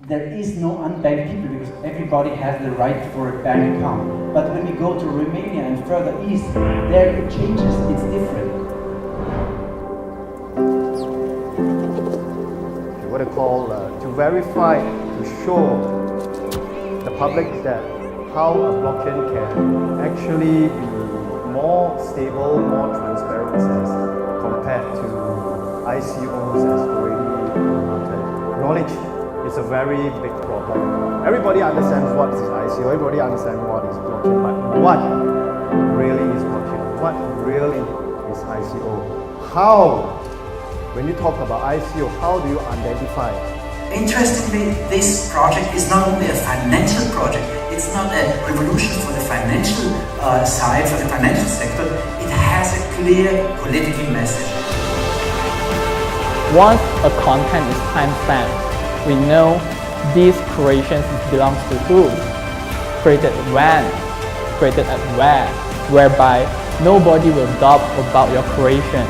there is no unbanked people because everybody has the right for a bank account. But when we go to Romania and further east, there it changes, it's different. What I call to verify, to show the public that how a blockchain can actually be more stable, more transparent compared to ICOs as already noted. Knowledge is a very big problem. Everybody understands what is ICO, everybody understands what is blockchain, but what really is blockchain? What really is ICO? How? When you talk about ICO, how do you identify? Interestingly, this project is not only a financial project, it's not a revolution for the financial side, for the financial sector, it has a clear political message. Once a content is time-stamped, we know these creations belongs to who, created when, created at where, whereby nobody will doubt about your creation.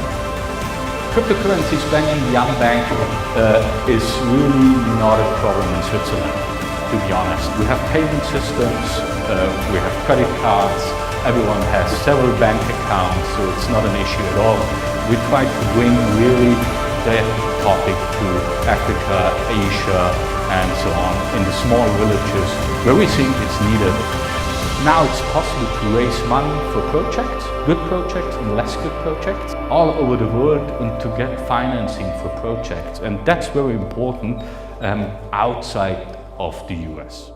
Cryptocurrencies banning the unbanked is really not a problem in Switzerland, to be honest. We have payment systems, we have credit cards, everyone has several bank accounts, so it's not an issue at all. We try to bring really that topic to Africa, Asia, and so on, in the small villages where we think it's needed. Now it's possible to raise money for projects, good projects and less good projects, all over the world, and to get financing for projects. And that's very important outside of the US.